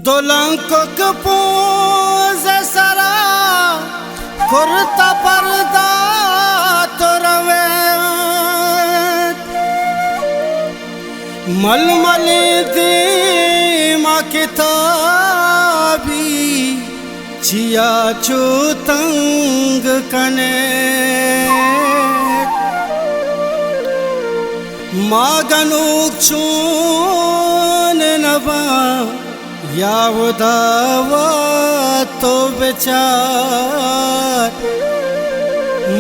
दोलंको कपूज सरा कुर्ता पर्दा तो रवे मलमली दीमा किताबी चिया चूतंग कने मागनुक चून नवा यावदावा तो बेचार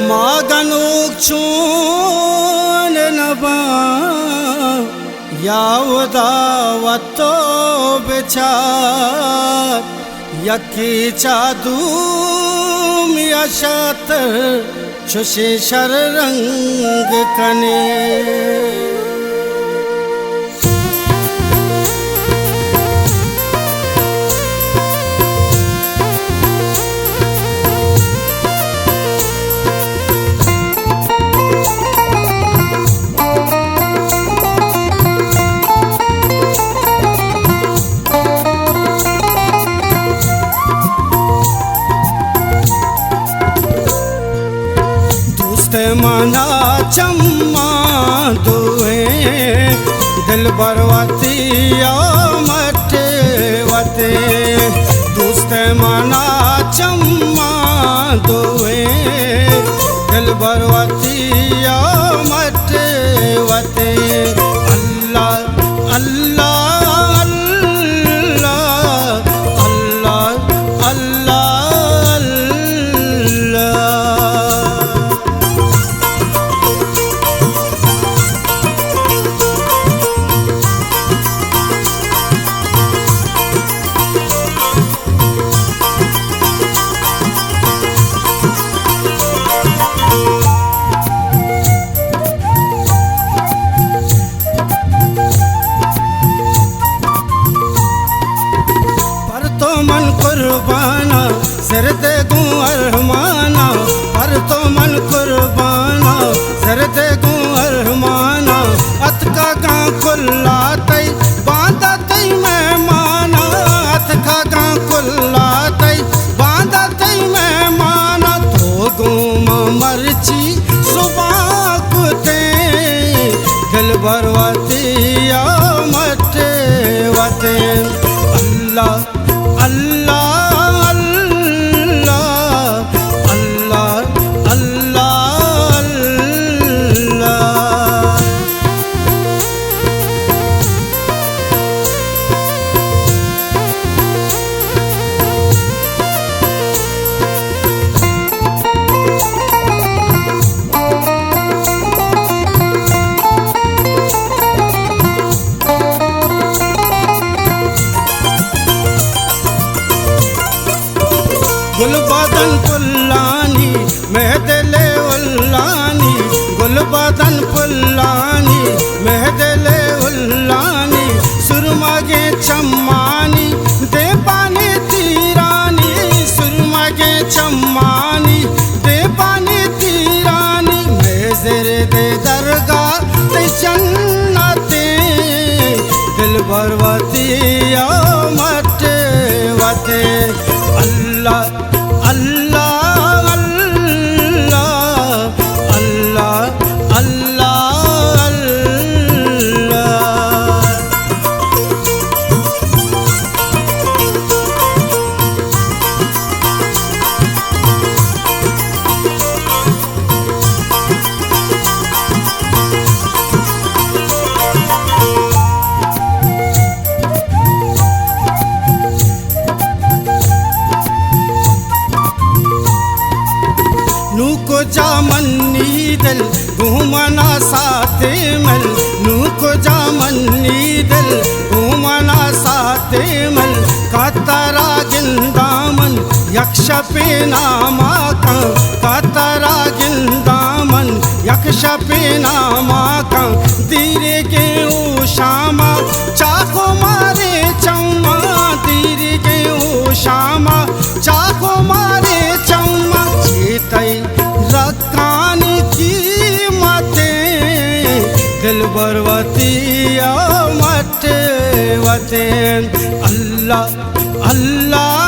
मागनुक चून नवा यावदावा तो बेचार यकी चादूम यशात छुशे शर रंग कने माना चम्मा दुए दिल बरवती मटे वते दोस्त माना चम्मा दुए दिल बरवती मटे वते अल्लाह अल्लाह अल्लाह अल्लाह कुर्बाना सर दे गूं अरमाना पर तो मन कुर्बाना सर दे गूं अरमाना अत का गां खुला तई बांधा तई मेहमाना अत का गां खुला तई बांधा तई मेहमाना तो गूं मरची सुबह कुते दिल बरवती मटे वते अल्लाह अल्लाह गुलबदन फुल्लानी महदले उल्लानी गुलबदन फुल्लानी महदले उल्लानी सुरमा गे चम्मानी दे पानी तीरानी सुरमा गे चम्मानी दे पानी तीरानी मेजरे दे दरगाह ते जन्नते दिल बरवती मटे वते अल्लाह अल्लाह अल्लाह अल्लाह अल्लाह अल्लाह नूको जामनी दिल घूमना साथे मल नूको जामनी दिल घूमना साथे मल कातरा गिंदामन यक्ष पे नामा कातरा गिंदामन यक्ष पे नामा धीरे के ओ श्यामा चाको मारे चम्मा धीरे के ओ श्यामा चाको मारे चम्मा चेतई रकानी की मते दिल बरवती मटे वते अल्लाह अल्लाह